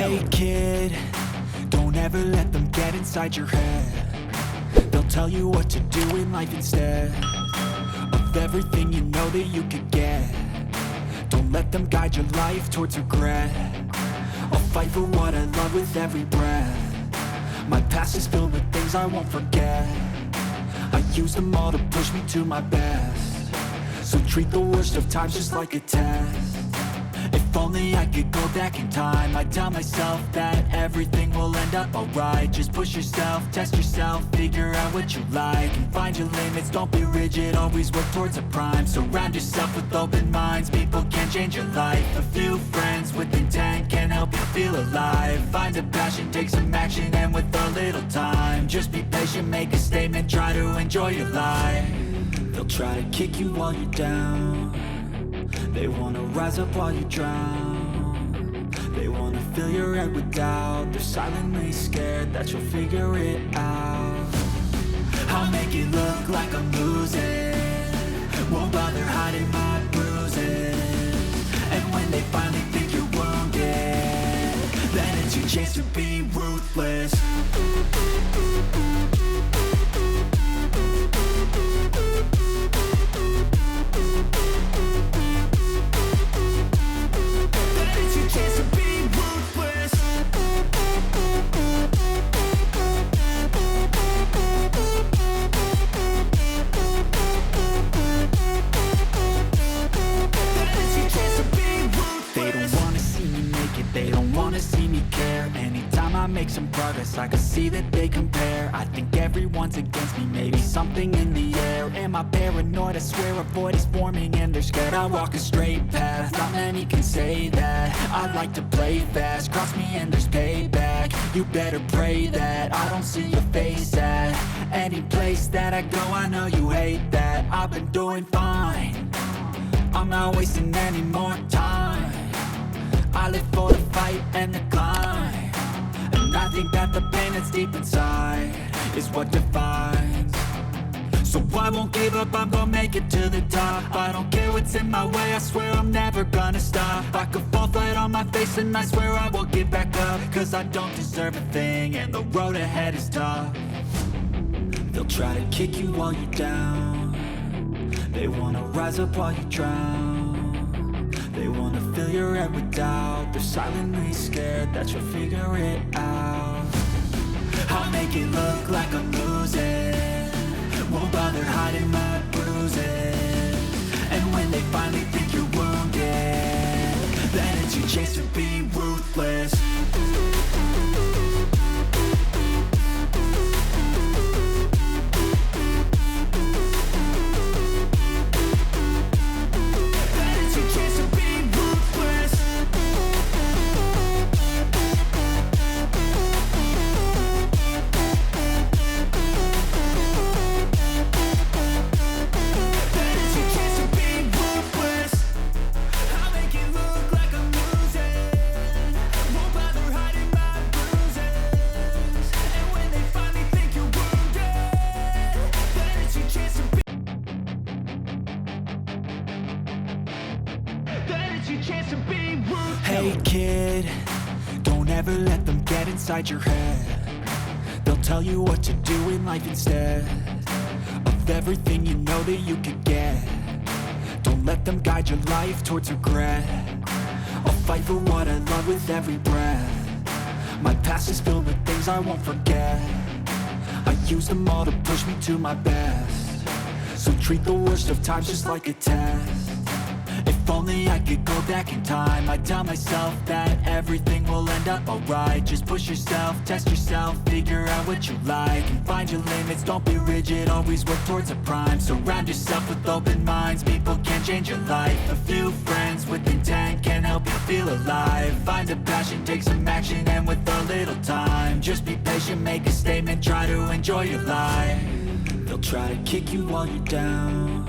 Hey kid, don't ever let them get inside your head. They'll tell you what to do in life instead of everything you know that you could get. Don't let them guide your life towards regret. I'll fight for what I love with every breath. My past is filled with things I won't forget. I use them all to push me to my best. So treat the worst of times just like a test. If only I could go back in time, I'd tell myself that everything will end up alright. Just push yourself, test yourself, figure out what you like, and find your limits, don't be rigid, always work towards a prime. Surround yourself with open minds, people can change your life. A few friends with intent can help you feel alive. Find a passion, take some action, and with a little time, just be patient, make a statement, try to enjoy your life. They'll try to kick you while you're down. They wanna rise up while you drown. They wanna fill your head with doubt. They're silently scared that you'll figure it out. I'll make it look like I'm losing, won't bother hiding my bruises. And when they finally think you're wounded, then it's your chance to be ruthless. Make some progress, I can see that they compare. I think everyone's against me, maybe something in the air. Am I paranoid? I swear a void is forming and they're scared. I walk a straight path, not many can say that. I like to play fast, cross me and there's payback. You better pray that I don't see your face at any place that I go. I know you hate that. I've been doing fine, I'm not wasting any more time. I live for the fight and the climb. And I think that the pain that's deep inside is what defines. So I won't give up, I'm gonna make it to the top. I don't care what's in my way, I swear I'm never gonna stop. I could fall flat on my face and I swear I will get back up. Cause I don't deserve a thing and the road ahead is tough. They'll try to kick you while you're down. They wanna rise up while you drown. They wanna fill your head with doubt. They're silently scared that you'll figure it out. I'll make it look like I'm losing, won't bother hiding my bruises. And when they finally think you're wounded, then it's your chance to be ruthless. Hey kid, don't ever let them get inside your head. They'll tell you what to do in life instead of everything you know that you could get. Don't let them guide your life towards regret. I'll fight for what I love with every breath. My past is filled with things I won't forget. I use them all to push me to my best. So treat the worst of times just like a test. If only I could go back in time, I'd tell myself that everything will end up alright. Just push yourself, test yourself, figure out what you like, and find your limits, don't be rigid, always work towards a prime. Surround yourself with open minds, people can change your life. A few friends with intent can help you feel alive. Find a passion, take some action, and with a little time, just be patient, make a statement, try to enjoy your life. They'll try to kick you while you're down.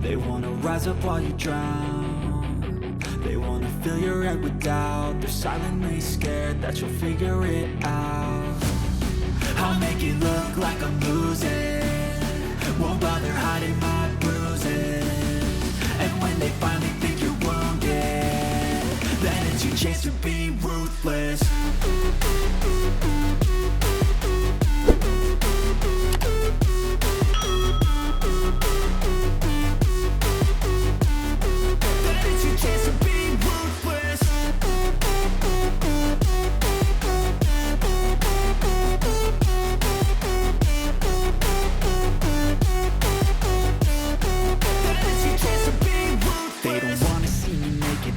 They wanna rise up while you drown. They wanna fill your head with doubt. They're silently scared that you'll figure it out. I'll make it look like I'm losing, won't bother hiding my bruises. And when they finally think you're wounded, then it's it's your chance to be ruthless.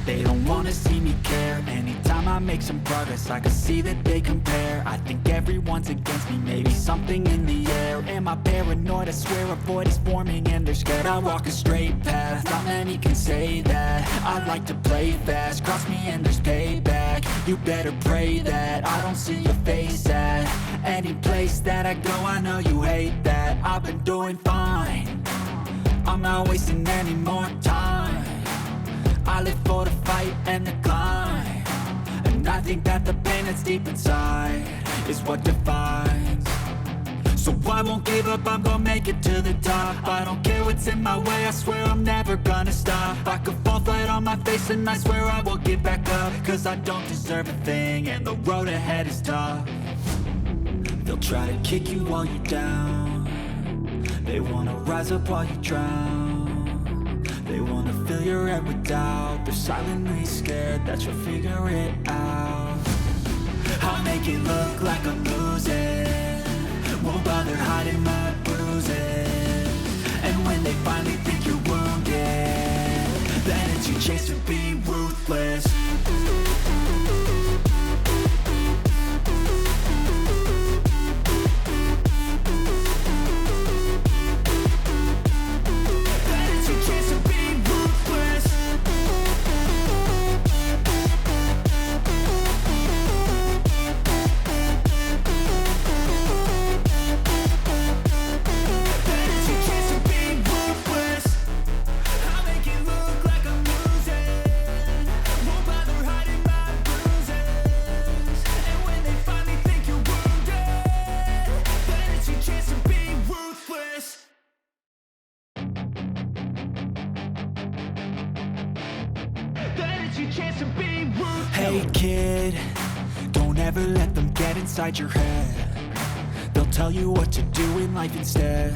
They don't wanna see me care. Anytime I make some progress, I can see that they compare. I think everyone's against me, maybe something in the air. Am I paranoid? I swear a void is forming and they're scared. I walk a straight path, not many can say that. I like to play fast, cross me and there's payback. You better pray that I don't see your face at any place that I go. I know you hate that. I've been doing fine, I'm not wasting any more time. I live for the fight and the climb, and I think that the pain that's deep inside is what defines. So I won't give up, I'm gonna make it to the top. I don't care what's in my way, I swear I'm never gonna stop. I could fall flat on my face and I swear I will get back up, cause I don't deserve a thing and the road ahead is tough. They'll try to kick you while you're down, they wanna rise up while you drown. They wanna fill your head with doubt, they're silently scared that you'll figure it out. I'll make it look like I'm losing, won't bother hiding my bruises. And when they finally think you're wounded, then it's your chance to be ruthless. Hey kid, don't ever let them get inside your head. They'll tell you what to do in life instead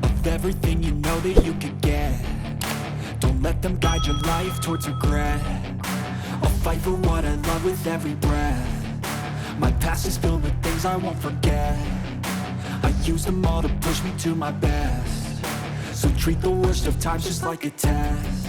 of everything you know that you could get. Don't let them guide your life towards regret. I'll fight for what I love with every breath. My past is filled with things I won't forget. I use them all to push me to my best. So treat the worst of times just like a test.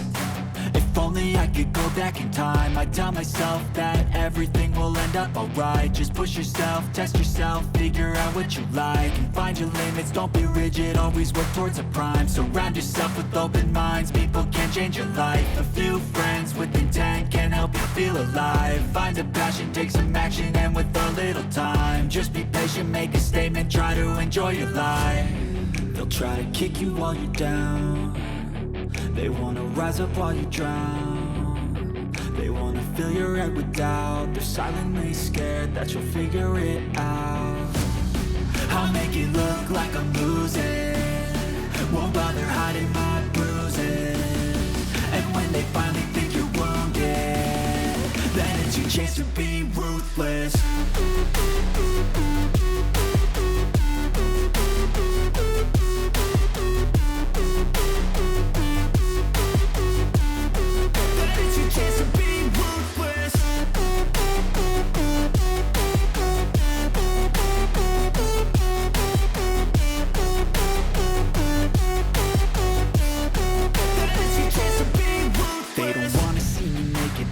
If only I could go back in time, I'd tell myself that everything will end up alright. Just push yourself, test yourself, figure out what you like, and find your limits, don't be rigid, always work towards a prime. Surround yourself with open minds, people can change your life. A few friends with intent can help you feel alive. Find a passion, take some action, and with a little time, just be patient, make a statement, try to enjoy your life. They'll try to kick you while you're down, they wanna rise up while you drown. They wanna fill your head with doubt, they're silently scared that you'll figure it out. I'll make it look like I'm losing, won't bother hiding my bruises. And when they finally think you're wounded, then it's your chance to be ruthless.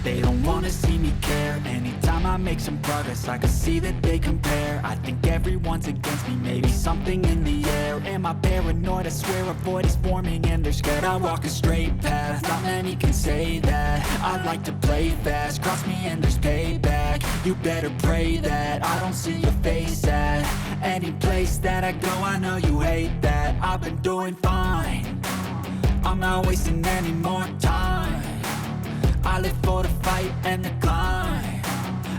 They don't wanna see me care. Anytime I make some progress, I can see that they compare. I think everyone's against me, maybe something in the air. Am I paranoid? I swear a void is forming and they're scared. I walk a straight path, not many can say that. I like to play fast, cross me and there's payback. You better pray that I don't see your face at any place that I go. I know you hate that. I've been doing fine, I'm not wasting any more time. I live for the fight and the climb,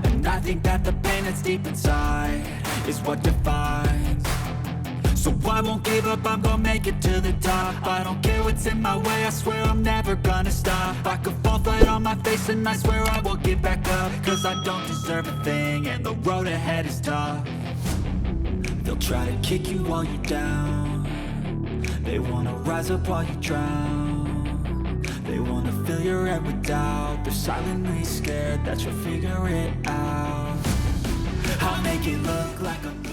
and I think that the pain that's deep inside is what defines. So I won't give up, I'm gonna make it to the top. I don't care what's in my way, I swear I'm never gonna stop. I could fall flat on my face and I swear I won't get back up. Cause I don't deserve a thing and the road ahead is tough. They'll try to kick you while you're down. They wanna rise up while you drown. They wanna fill your head with doubt. They're silently scared that you'll figure it out. I'll make it look like I'm